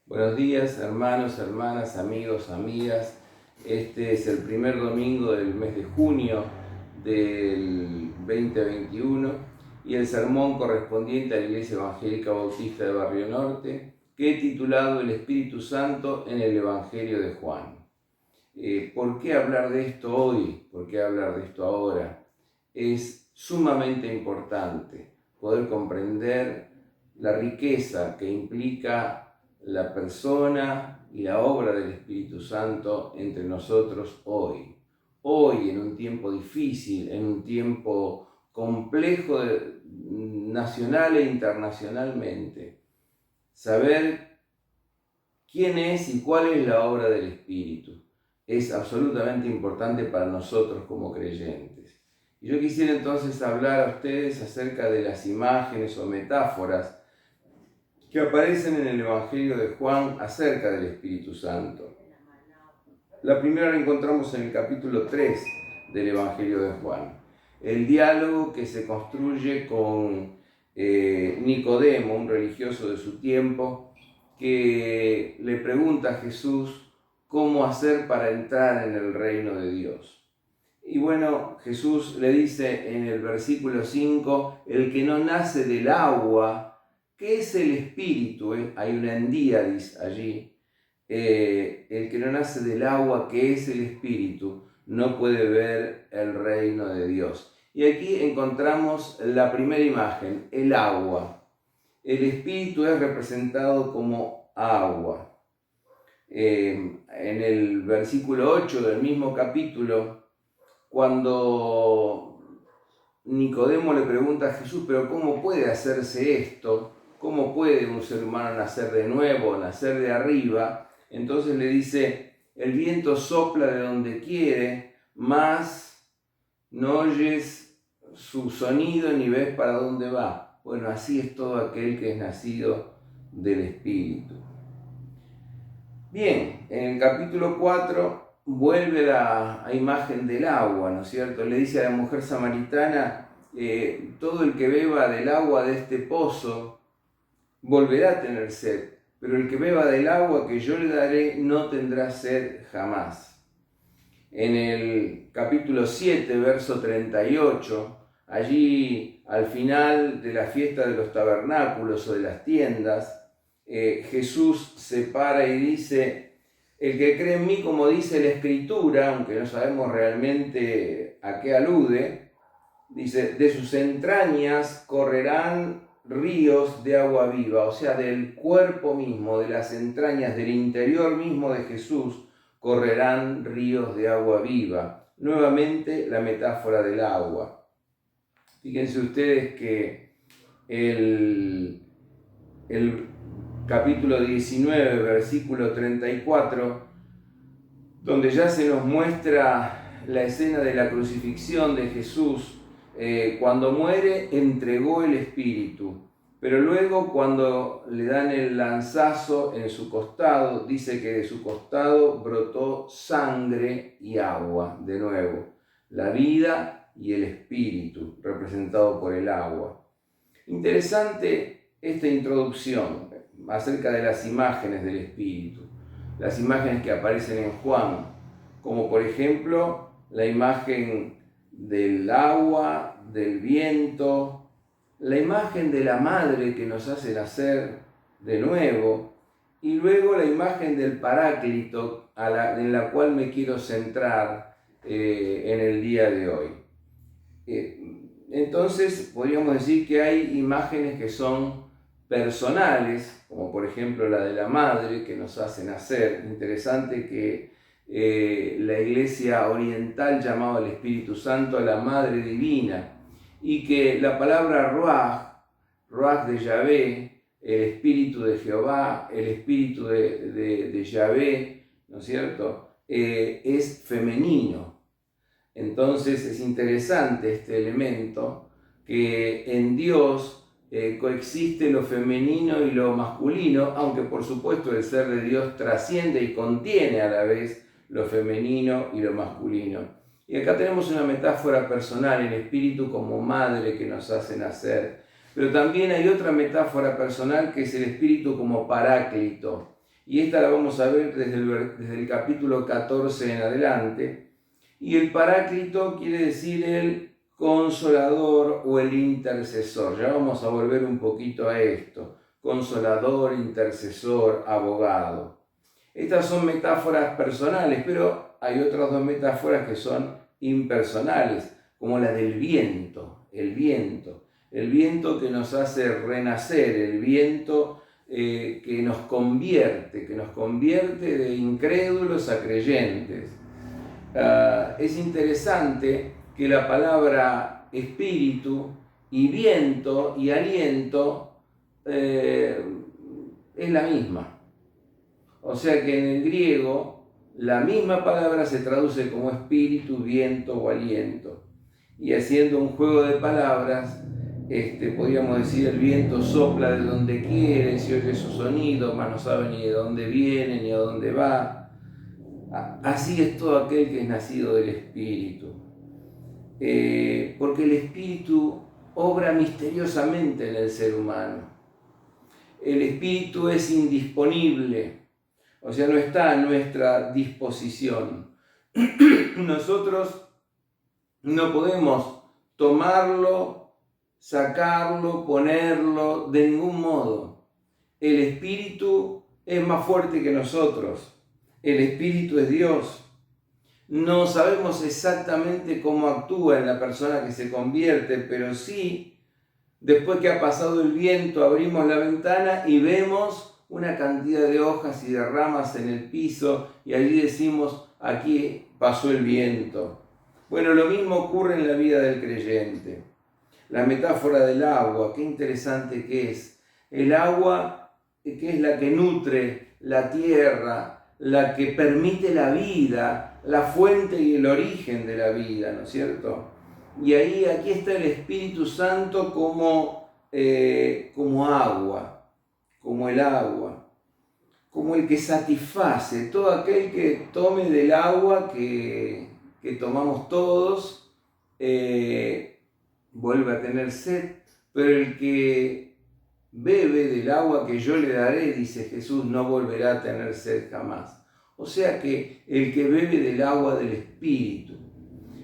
Buenos días, hermanos, hermanas, amigos, amigas. Este es el primer domingo del mes de junio del 2021 y el sermón correspondiente a la Iglesia Evangélica Bautista de Barrio Norte, que he titulado El Espíritu Santo en el Evangelio de Juan. ¿Por qué hablar de esto hoy? ¿Por qué hablar de esto ahora? Es sumamente importante poder comprender la riqueza que implica la persona y la obra del Espíritu Santo entre nosotros hoy. Hoy, en un tiempo difícil, en un tiempo complejo nacional e internacionalmente, saber quién es y cuál es la obra del Espíritu es absolutamente importante para nosotros como creyentes. Y yo quisiera entonces hablar a ustedes acerca de las imágenes o metáforas que aparecen en el Evangelio de Juan acerca del Espíritu Santo. La primera la encontramos en el capítulo 3 del Evangelio de Juan. El diálogo que se construye con Nicodemo, un religioso de su tiempo, que le pregunta a Jesús cómo hacer para entrar en el reino de Dios. Y bueno, Jesús le dice en el versículo 5, el que no nace del agua, ¿qué es el espíritu? Hay una endíadis allí. El que no nace del agua, ¿qué es el espíritu? No puede ver el reino de Dios. Y aquí encontramos la primera imagen, el agua. El espíritu es representado como agua. En el versículo 8 del mismo capítulo, cuando Nicodemo le pregunta a Jesús, pero ¿cómo puede hacerse esto? ¿Cómo puede un ser humano nacer de nuevo, nacer de arriba? Entonces le dice, el viento sopla de donde quiere, mas no oyes su sonido ni ves para dónde va. Bueno, así es todo aquel que es nacido del Espíritu. Bien, en el capítulo 4 vuelve la imagen del agua, ¿no es cierto? Le dice a la mujer samaritana, todo el que beba del agua de este pozo volverá a tener sed, pero el que beba del agua que yo le daré no tendrá sed jamás. En el capítulo 7, verso 38, allí al final de la fiesta de los tabernáculos o de las tiendas, Jesús se para y dice, el que cree en mí, como dice la Escritura, aunque no sabemos realmente a qué alude, dice, de sus entrañas correrán ríos de agua viva, o sea, del cuerpo mismo, de las entrañas, del interior mismo de Jesús, correrán ríos de agua viva. Nuevamente la metáfora del agua. Fíjense ustedes que el capítulo 19, versículo 34, donde ya se nos muestra la escena de la crucifixión de Jesús, cuando muere entregó el Espíritu, pero luego cuando le dan el lanzazo en su costado, dice que de su costado brotó sangre y agua, de nuevo, la vida y el Espíritu, representado por el agua. Interesante esta introducción acerca de las imágenes del Espíritu, las imágenes que aparecen en Juan, como por ejemplo la imagen del agua, del viento, la imagen de la madre que nos hace nacer de nuevo, y luego la imagen del Paráclito en la cual me quiero centrar en el día de hoy. Entonces podríamos decir que hay imágenes que son personales, como por ejemplo la de la madre que nos hace nacer. Interesante que la Iglesia oriental llamaba al Espíritu Santo a la Madre Divina, y que la palabra Ruach de Yahvé, el Espíritu de Jehová, el Espíritu de Yahvé, ¿no es cierto?, es femenino. Entonces es interesante este elemento, que en Dios coexiste lo femenino y lo masculino, aunque por supuesto el ser de Dios trasciende y contiene a la vez lo femenino y lo masculino. Y acá tenemos una metáfora personal, el Espíritu como madre que nos hace nacer. Pero también hay otra metáfora personal que es el Espíritu como Paráclito. Y esta la vamos a ver desde el capítulo 14 en adelante. Y el Paráclito quiere decir el consolador o el intercesor. Ya vamos a volver un poquito a esto. Consolador, intercesor, abogado. Estas son metáforas personales, pero hay otras dos metáforas que son impersonales, como la del viento, el viento que nos hace renacer, el viento que nos convierte de incrédulos a creyentes. Es interesante que la palabra espíritu y viento y aliento es la misma. O sea que en el griego la misma palabra se traduce como espíritu, viento o aliento. Y haciendo un juego de palabras, podríamos decir el viento sopla de donde quiere, se oye su sonido, mas no sabe ni de dónde viene ni a dónde va. Así es todo aquel que es nacido del Espíritu. Porque el Espíritu obra misteriosamente en el ser humano. El Espíritu es indisponible. O sea, no está a nuestra disposición. Nosotros no podemos tomarlo, sacarlo, ponerlo de ningún modo. El Espíritu es más fuerte que nosotros. El Espíritu es Dios. No sabemos exactamente cómo actúa en la persona que se convierte, pero sí, después que ha pasado el viento, abrimos la ventana y vemos una cantidad de hojas y de ramas en el piso y allí decimos, aquí pasó el viento. Bueno, lo mismo ocurre en la vida del creyente. La metáfora del agua, qué interesante que es. El agua, que es la que nutre la tierra, la que permite la vida, la fuente y el origen de la vida, ¿no es cierto? Y aquí está el Espíritu Santo como agua. Como el agua, como el que satisface, todo aquel que tome del agua que tomamos todos, vuelve a tener sed, pero el que bebe del agua que yo le daré, dice Jesús, no volverá a tener sed jamás. O sea que el que bebe del agua del Espíritu,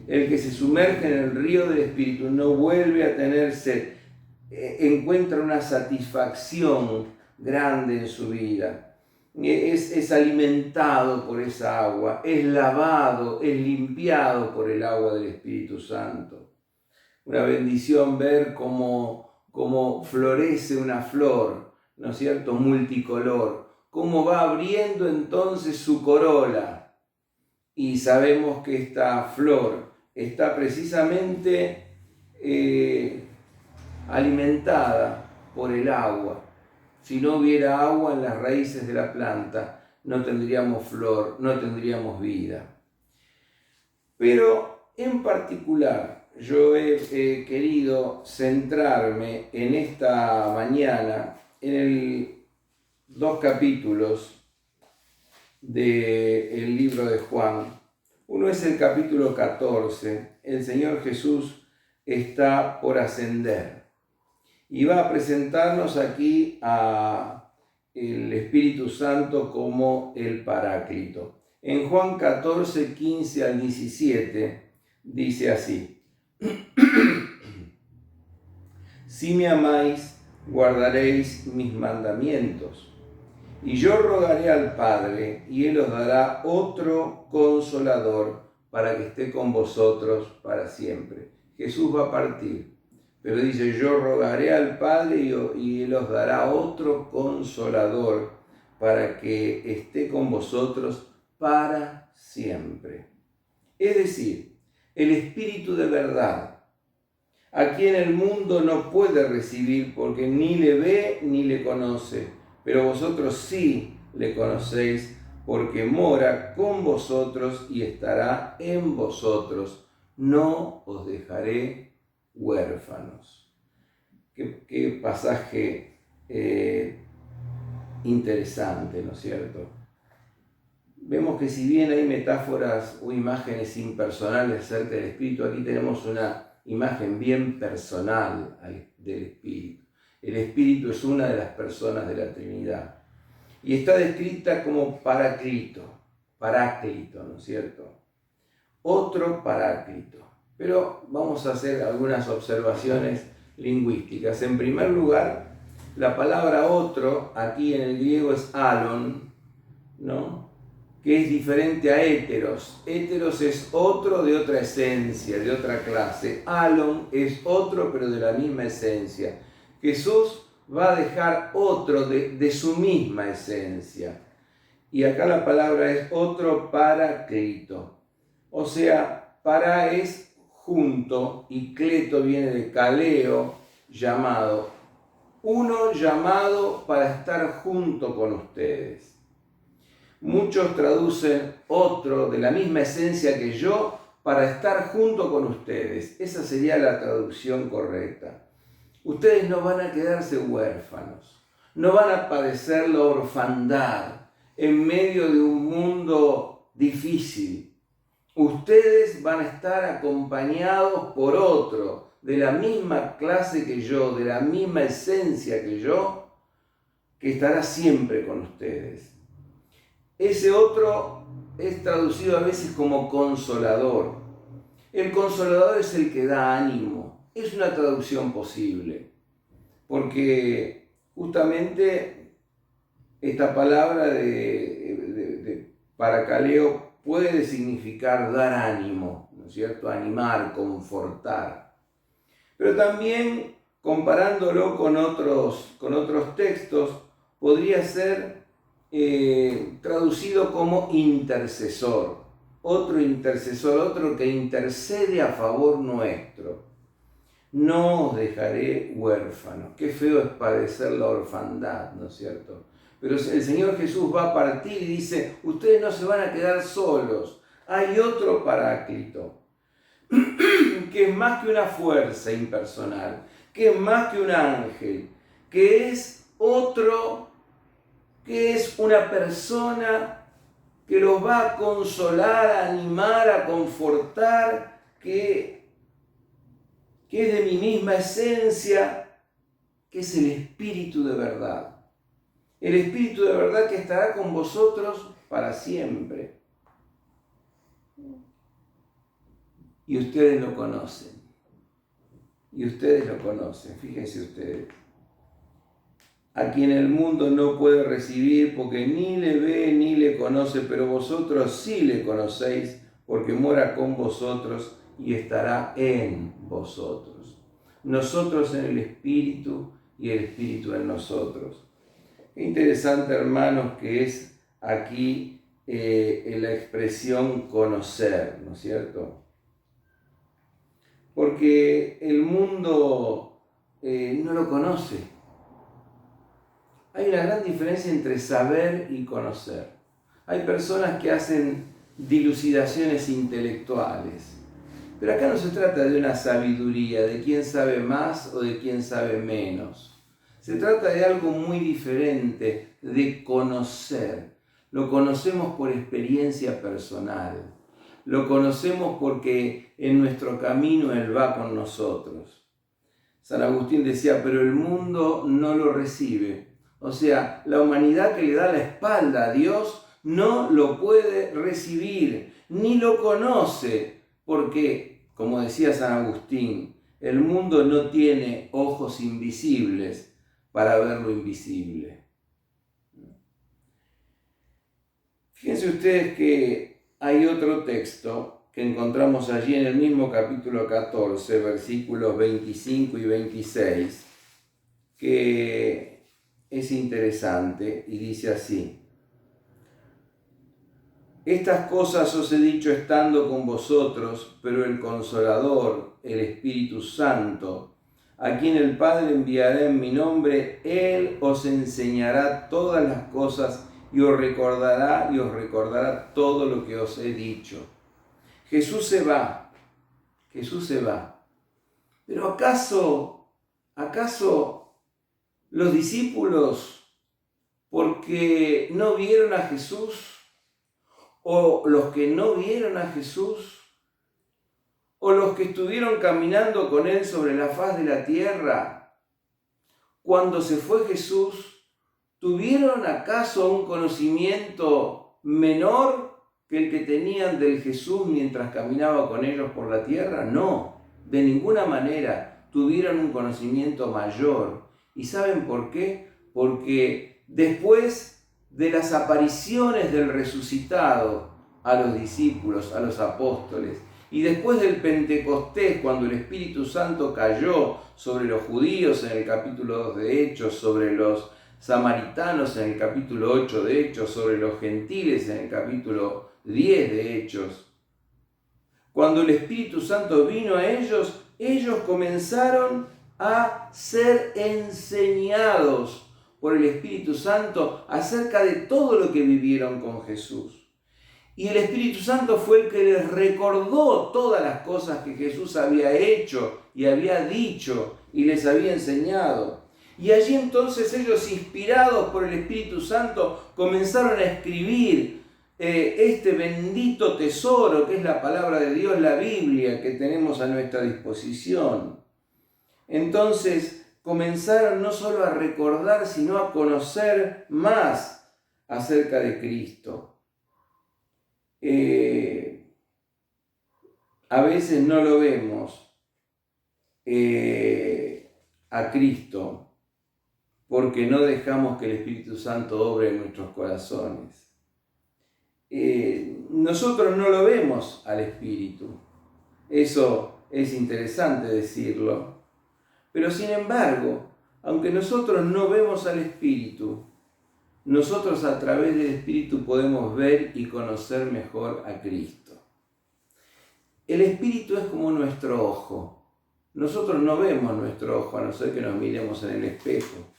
el que se sumerge en el río del Espíritu, no vuelve a tener sed, encuentra una satisfacción grande en su vida, es alimentado por esa agua, es lavado, es limpiado por el agua del Espíritu Santo. Una bendición ver cómo florece una flor, ¿no es cierto?, multicolor, cómo va abriendo entonces su corola. Y sabemos que esta flor está precisamente alimentada por el agua. Si no hubiera agua en las raíces de la planta, no tendríamos flor, no tendríamos vida. Pero en particular, yo he querido centrarme en esta mañana en dos capítulos del libro de Juan. Uno es el capítulo 14. El Señor Jesús está por ascender. Y va a presentarnos aquí a el Espíritu Santo como el Paráclito. En Juan 14, 15 al 17, dice así: Si me amáis, guardaréis mis mandamientos. Y yo rogaré al Padre, y Él os dará otro Consolador para que esté con vosotros para siempre. Jesús va a partir. Pero dice, yo rogaré al Padre y Él os dará otro Consolador para que esté con vosotros para siempre. Es decir, el Espíritu de verdad, a quien el mundo no puede recibir porque ni le ve ni le conoce, pero vosotros sí le conocéis porque mora con vosotros y estará en vosotros. No os dejaré huérfanos. Qué pasaje interesante, ¿no es cierto? Vemos que si bien hay metáforas o imágenes impersonales acerca del Espíritu, aquí tenemos una imagen bien personal del Espíritu. El Espíritu es una de las personas de la Trinidad. y está descrita como paráclito, ¿no es cierto? Otro paráclito. Pero vamos a hacer algunas observaciones lingüísticas. En primer lugar, la palabra otro aquí en el griego es alon, ¿no? Que es diferente a héteros. Héteros es otro de otra esencia, de otra clase. Alon es otro pero de la misma esencia. Jesús va a dejar otro de su misma esencia. Y acá la palabra es otro paráclito. O sea, para es junto y cleto viene de kaleo, llamado. Uno llamado para estar junto con ustedes. Muchos traducen otro de la misma esencia que yo para estar junto con ustedes. Esa sería la traducción correcta. Ustedes no van a quedarse huérfanos, no van a padecer la orfandad en medio de un mundo difícil. Ustedes van a estar acompañados por otro de la misma clase que yo, de la misma esencia que yo, que estará siempre con ustedes. Ese otro es traducido a veces como consolador. El consolador es el que da ánimo. Es una traducción posible, porque justamente esta palabra de parakaleo puede significar dar ánimo, ¿no es cierto? Animar, confortar. Pero también, comparándolo con otros textos, podría ser traducido como intercesor, otro que intercede a favor nuestro. No os dejaré huérfanos. Qué feo es padecer la orfandad, ¿no es cierto? Pero el Señor Jesús va a partir y dice, ustedes no se van a quedar solos. Hay otro paráclito, que es más que una fuerza impersonal, que es más que un ángel, que es una persona que los va a consolar, a animar, a confortar, que es de mi misma esencia, que es el Espíritu de verdad. El Espíritu de verdad que estará con vosotros para siempre. Y ustedes lo conocen. Fíjense ustedes. A quien el mundo no puede recibir porque ni le ve ni le conoce, pero vosotros sí le conocéis porque mora con vosotros y estará en vosotros. Nosotros en el Espíritu y el Espíritu en nosotros. Qué interesante, hermanos, que es aquí la expresión conocer, ¿no es cierto? Porque el mundo no lo conoce. Hay una gran diferencia entre saber y conocer. Hay personas que hacen dilucidaciones intelectuales, pero acá no se trata de una sabiduría, de quién sabe más o de quién sabe menos. Se trata de algo muy diferente, de conocer. Lo conocemos por experiencia personal. Lo conocemos porque en nuestro camino Él va con nosotros. San Agustín decía, pero el mundo no lo recibe. O sea, la humanidad que le da la espalda a Dios no lo puede recibir, ni lo conoce, porque, como decía San Agustín, el mundo no tiene ojos invisibles para ver lo invisible. Fíjense ustedes que hay otro texto que encontramos allí en el mismo capítulo 14, versículos 25 y 26, que es interesante y dice así: estas cosas os he dicho estando con vosotros, pero el Consolador, el Espíritu Santo, a quien el Padre enviará en mi nombre, Él os enseñará todas las cosas y os recordará todo lo que os he dicho. Jesús se va. Pero ¿acaso los discípulos, porque no vieron a Jesús, o los que no vieron a Jesús, o los que estuvieron caminando con Él sobre la faz de la tierra, cuando se fue Jesús, ¿tuvieron acaso un conocimiento menor que el que tenían del Jesús mientras caminaba con ellos por la tierra? No, de ninguna manera tuvieron un conocimiento mayor. ¿Y saben por qué? Porque después de las apariciones del resucitado a los discípulos, a los apóstoles, y después del Pentecostés, cuando el Espíritu Santo cayó sobre los judíos en el capítulo 2 de Hechos, sobre los samaritanos en el capítulo 8 de Hechos, sobre los gentiles en el capítulo 10 de Hechos, cuando el Espíritu Santo vino a ellos, ellos comenzaron a ser enseñados por el Espíritu Santo acerca de todo lo que vivieron con Jesús. Y el Espíritu Santo fue el que les recordó todas las cosas que Jesús había hecho y había dicho y les había enseñado. Y allí entonces ellos, inspirados por el Espíritu Santo, comenzaron a escribir este bendito tesoro que es la palabra de Dios, la Biblia, que tenemos a nuestra disposición. Entonces comenzaron no solo a recordar, sino a conocer más acerca de Cristo. A veces no lo vemos a Cristo porque no dejamos que el Espíritu Santo obre en nuestros corazones. Nosotros no lo vemos al Espíritu. Eso es interesante decirlo. Pero sin embargo, aunque nosotros no vemos al Espíritu, nosotros a través del Espíritu podemos ver y conocer mejor a Cristo. El Espíritu es como nuestro ojo. Nosotros no vemos nuestro ojo a no ser que nos miremos en el espejo.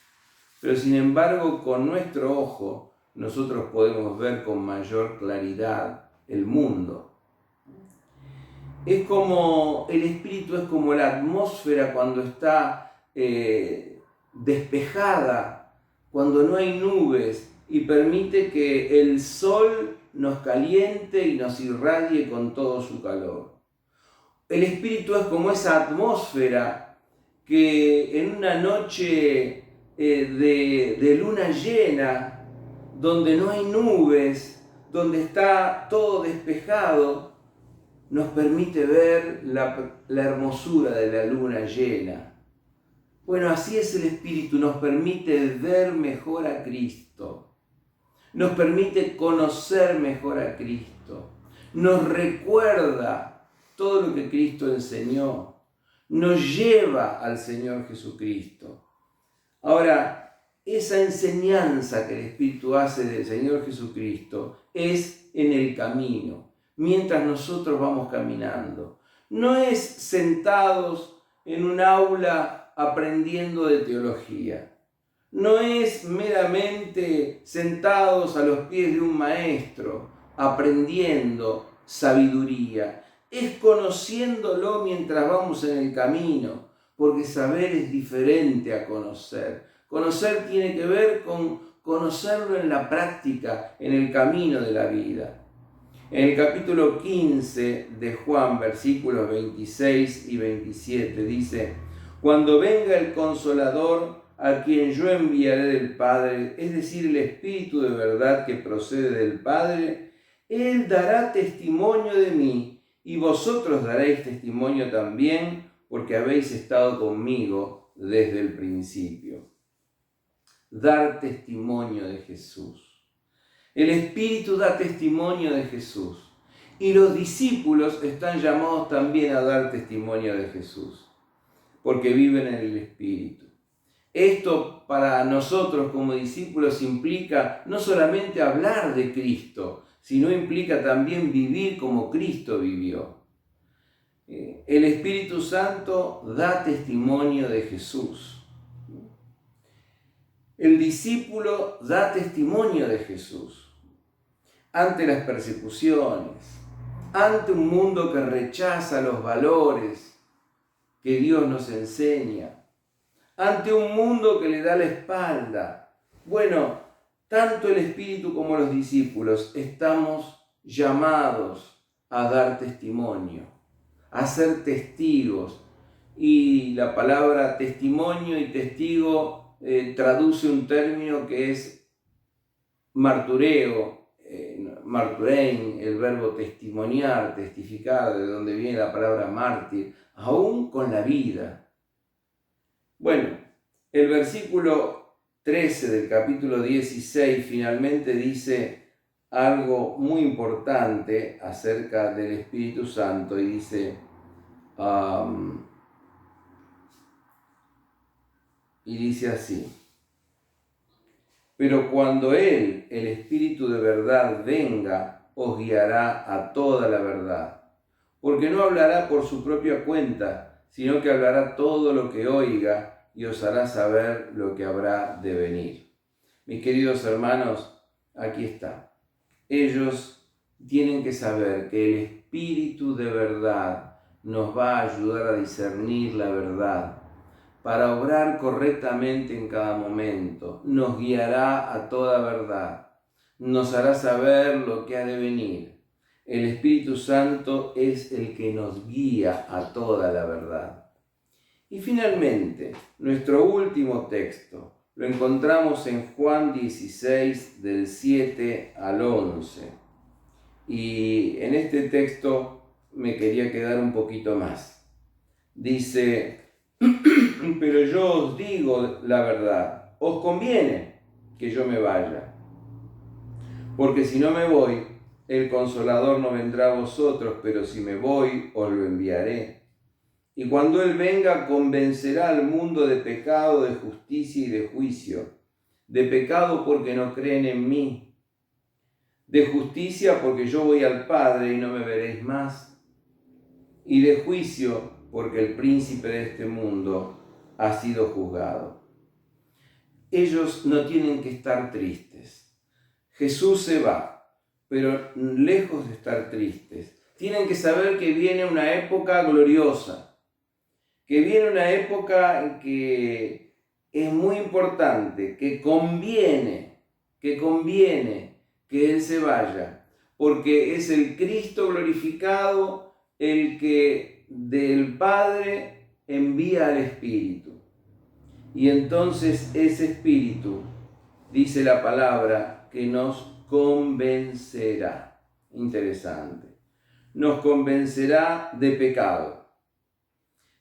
Pero sin embargo, con nuestro ojo, nosotros podemos ver con mayor claridad el mundo. Es como, el Espíritu es como la atmósfera cuando está despejada, cuando no hay nubes, y permite que el sol nos caliente y nos irradie con todo su calor. El Espíritu es como esa atmósfera que en una noche de luna llena, donde no hay nubes, donde está todo despejado, nos permite ver la hermosura de la luna llena. Bueno, así es el Espíritu, nos permite ver mejor a Cristo, nos permite conocer mejor a Cristo, nos recuerda todo lo que Cristo enseñó, nos lleva al Señor Jesucristo. Ahora, esa enseñanza que el Espíritu hace del Señor Jesucristo es en el camino, mientras nosotros vamos caminando. No es sentados en un aula aprendiendo de teología. No es meramente sentados a los pies de un maestro aprendiendo sabiduría. Es conociéndolo mientras vamos en el camino, porque saber es diferente a conocer. Conocer tiene que ver con conocerlo en la práctica, en el camino de la vida. En el capítulo 15 de Juan, versículos 26 y 27, dice: cuando venga el Consolador, a quien yo enviaré del Padre, es decir, el Espíritu de verdad que procede del Padre, Él dará testimonio de mí, y vosotros daréis testimonio también, porque habéis estado conmigo desde el principio. Dar testimonio de Jesús. El Espíritu da testimonio de Jesús, y los discípulos están llamados también a dar testimonio de Jesús, porque viven en el Espíritu. Esto para nosotros como discípulos implica no solamente hablar de Cristo, sino implica también vivir como Cristo vivió. El Espíritu Santo da testimonio de Jesús. El discípulo da testimonio de Jesús ante las persecuciones, ante un mundo que rechaza los valores que Dios nos enseña, ante un mundo que le da la espalda. Bueno, tanto el Espíritu como los discípulos estamos llamados a dar testimonio, a ser testigos. Y la palabra testimonio y testigo traduce un término que es martureo, marturein, el verbo testimoniar, testificar, de donde viene la palabra mártir, aún con la vida. Bueno, el versículo 13 del capítulo 16 finalmente dice algo muy importante acerca del Espíritu Santo y dice, así: pero cuando Él, el Espíritu de verdad, venga, os guiará a toda la verdad, porque no hablará por su propia cuenta, sino que hablará todo lo que oiga y os hará saber lo que habrá de venir. Mis queridos hermanos, aquí está. Ellos tienen que saber que el Espíritu de verdad nos va a ayudar a discernir la verdad, para obrar correctamente en cada momento. Nos guiará a toda verdad, nos hará saber lo que ha de venir. El Espíritu Santo es el que nos guía a toda la verdad. Y finalmente, nuestro último texto lo encontramos en Juan 16, del 7 al 11. Y en este texto me quería quedar un poquito más. Dice: pero yo os digo la verdad, os conviene que yo me vaya, porque si no me voy, el Consolador no vendrá a vosotros, pero si me voy, os lo enviaré. Y cuando Él venga, convencerá al mundo de pecado, de justicia y de juicio. De pecado porque no creen en mí. De justicia porque yo voy al Padre y no me veréis más. Y de juicio porque el príncipe de este mundo ha sido juzgado. Ellos no tienen que estar tristes. Jesús se va, pero lejos de estar tristes, tienen que saber que viene una época gloriosa, que viene una época en que es muy importante, que conviene que Él se vaya, porque es el Cristo glorificado el que del Padre envía al Espíritu. Y entonces ese Espíritu, dice la palabra, que nos convencerá. Interesante. Nos convencerá de pecado.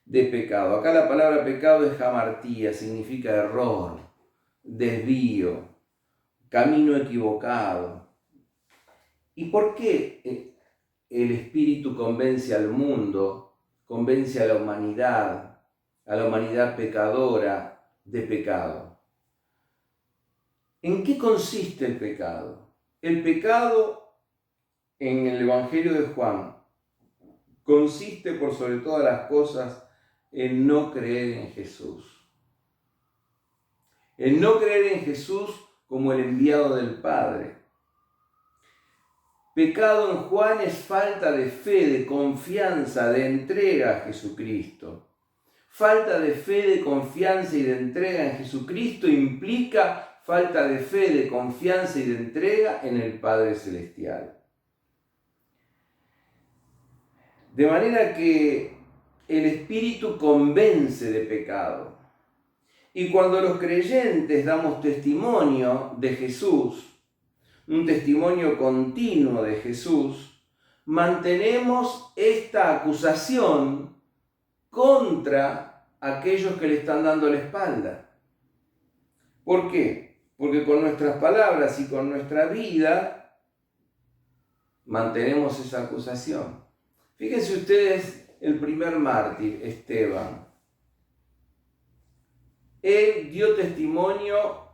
De pecado. Acá la palabra pecado es hamartía, significa error, desvío, camino equivocado. ¿Y por qué el Espíritu convence al mundo, convence a la humanidad pecadora, de pecado? ¿En qué consiste el pecado? El pecado en el Evangelio de Juan consiste por sobre todas las cosas en no creer en Jesús. En no creer en Jesús como el enviado del Padre. Pecado en Juan es falta de fe, de confianza, de entrega a Jesucristo. Falta de fe, de confianza y de entrega en Jesucristo implica falta de fe, de confianza y de entrega en el Padre Celestial. De manera que el Espíritu convence de pecado. Y cuando los creyentes damos testimonio de Jesús, un testimonio continuo de Jesús, mantenemos esta acusación contra aquellos que le están dando la espalda. ¿Por qué? Porque con nuestras palabras y con nuestra vida mantenemos esa acusación. Fíjense ustedes el primer mártir, Esteban. Él dio testimonio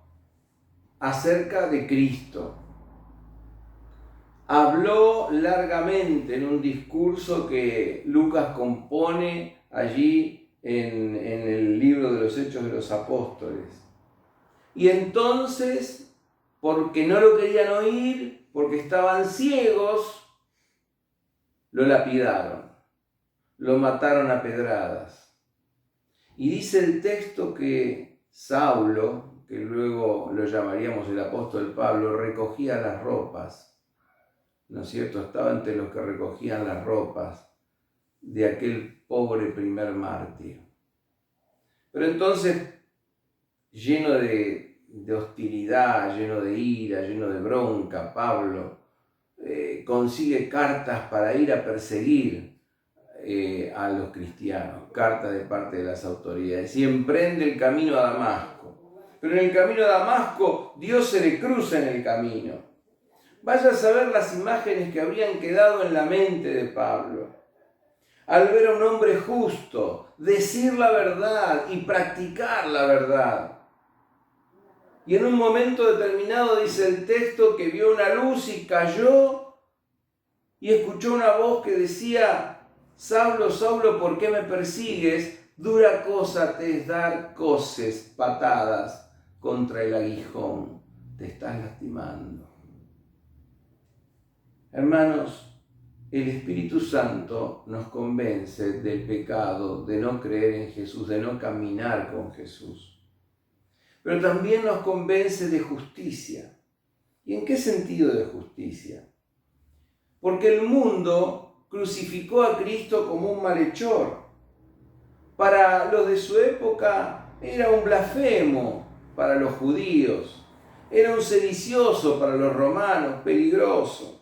acerca de Cristo. Habló largamente en un discurso que Lucas compone allí en el libro de los Hechos de los Apóstoles. Y entonces, porque no lo querían oír, porque estaban ciegos, lo lapidaron, lo mataron a pedradas. Y dice el texto que Saulo, que luego lo llamaríamos el apóstol Pablo, recogía las ropas. ¿No es cierto? Estaba entre los que recogían las ropas de aquel pobre primer mártir. Pero entonces lleno de hostilidad, lleno de ira, lleno de bronca, Pablo consigue cartas para ir a perseguir a los cristianos, cartas de parte de las autoridades, y emprende el camino a Damasco. Pero en el camino a Damasco, Dios se le cruza en el camino. Vaya a saber las imágenes que habrían quedado en la mente de Pablo. Al ver a un hombre justo, decir la verdad y practicar la verdad. Y en un momento determinado dice el texto que vio una luz y cayó y escuchó una voz que decía: Saulo, Saulo, ¿por qué me persigues? Dura cosa te es dar coces, patadas contra el aguijón. Te estás lastimando. Hermanos, el Espíritu Santo nos convence del pecado, de no creer en Jesús, de no caminar con Jesús. Pero también nos convence de justicia. ¿Y en qué sentido de justicia? Porque el mundo crucificó a Cristo como un malhechor. Para los de su época era un blasfemo para los judíos, era un sedicioso para los romanos, peligroso,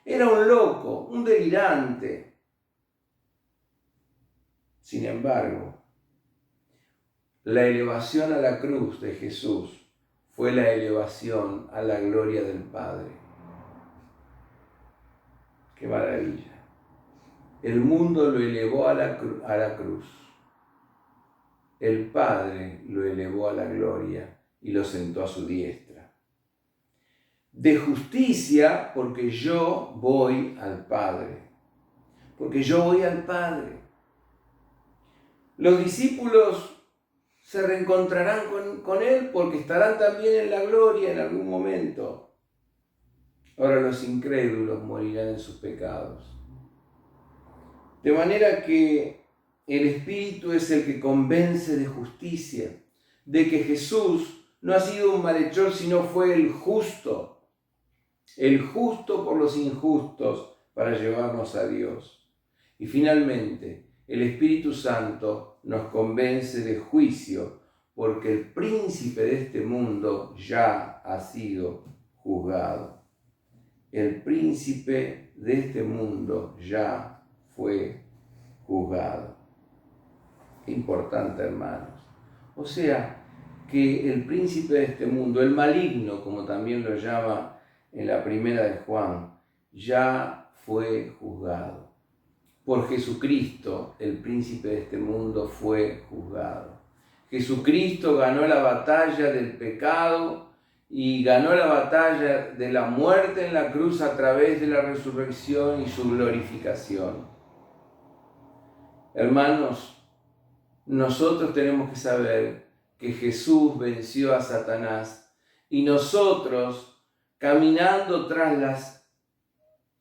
era un loco, un delirante. Sin embargo, la elevación a la cruz de Jesús fue la elevación a la gloria del Padre. ¡Qué maravilla! El mundo lo elevó a la cruz. El Padre lo elevó a la gloria y lo sentó a su diestra. De justicia, porque yo voy al Padre. Porque yo voy al Padre. Los discípulos se reencontrarán con Él porque estarán también en la gloria en algún momento. Ahora los incrédulos morirán en sus pecados. De manera que el Espíritu es el que convence de justicia, de que Jesús no ha sido un malhechor, sino fue el justo por los injustos para llevarnos a Dios. Y finalmente, el Espíritu Santo nos convence de juicio, porque el príncipe de este mundo ya ha sido juzgado. El príncipe de este mundo ya fue juzgado. Importante, hermanos. O sea, que el príncipe de este mundo, el maligno, como también lo llama en la primera de Juan, ya fue juzgado. Por Jesucristo, el príncipe de este mundo fue juzgado. Jesucristo ganó la batalla del pecado y ganó la batalla de la muerte en la cruz a través de la resurrección y su glorificación. Hermanos, nosotros tenemos que saber que Jesús venció a Satanás y nosotros, caminando tras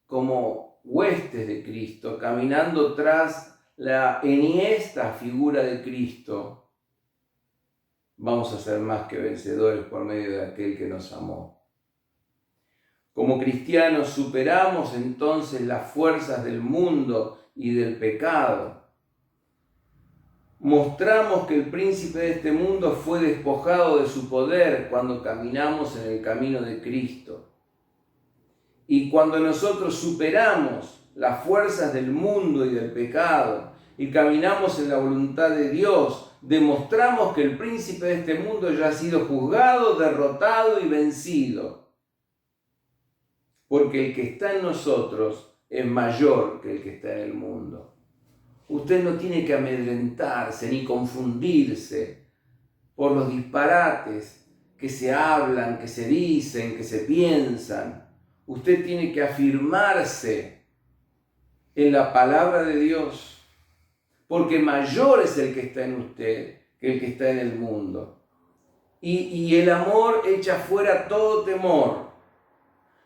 como huestes de Cristo, caminando tras la enhiesta figura de Cristo, vamos a ser más que vencedores por medio de aquel que nos amó. Como cristianos superamos entonces las fuerzas del mundo y del pecado. Mostramos que el príncipe de este mundo fue despojado de su poder cuando caminamos en el camino de Cristo. Y cuando nosotros superamos las fuerzas del mundo y del pecado y caminamos en la voluntad de Dios, demostramos que el príncipe de este mundo ya ha sido juzgado, derrotado y vencido. Porque el que está en nosotros es mayor que el que está en el mundo. Usted no tiene que amedrentarse ni confundirse por los disparates que se hablan, que se dicen, que se piensan. Usted tiene que afirmarse en la palabra de Dios, porque mayor es el que está en usted que el que está en el mundo. Y el amor echa fuera todo temor.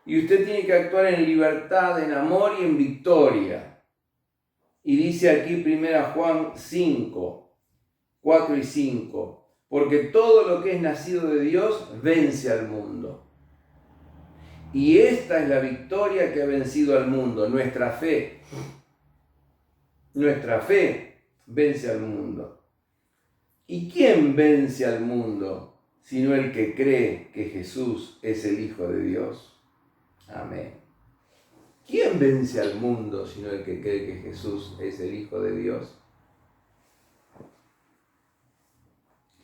Y usted tiene que actuar en libertad, en amor y en victoria. Y dice aquí 1 Juan 5, 4 y 5, porque todo lo que es nacido de Dios vence al mundo. Y esta es la victoria que ha vencido al mundo, nuestra fe. Nuestra fe vence al mundo. ¿Y quién vence al mundo sino el que cree que Jesús es el Hijo de Dios? Amén. ¿Quién vence al mundo sino el que cree que Jesús es el Hijo de Dios?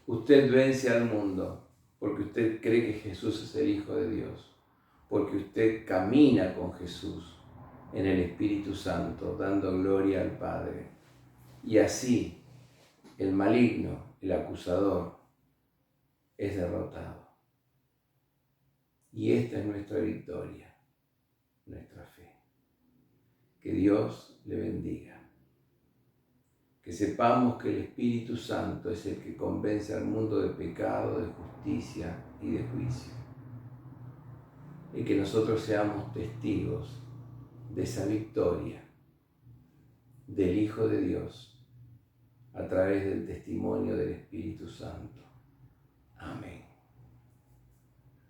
Usted vence al mundo porque usted cree que Jesús es el Hijo de Dios, porque usted camina con Jesús en el Espíritu Santo, dando gloria al Padre. Y así el maligno, el acusador, es derrotado. Y esta es nuestra victoria, nuestra fe. Que Dios le bendiga. Que sepamos que el Espíritu Santo es el que convence al mundo de pecado, de justicia y de juicio. Y que nosotros seamos testigos de esa victoria del Hijo de Dios a través del testimonio del Espíritu Santo. Amén.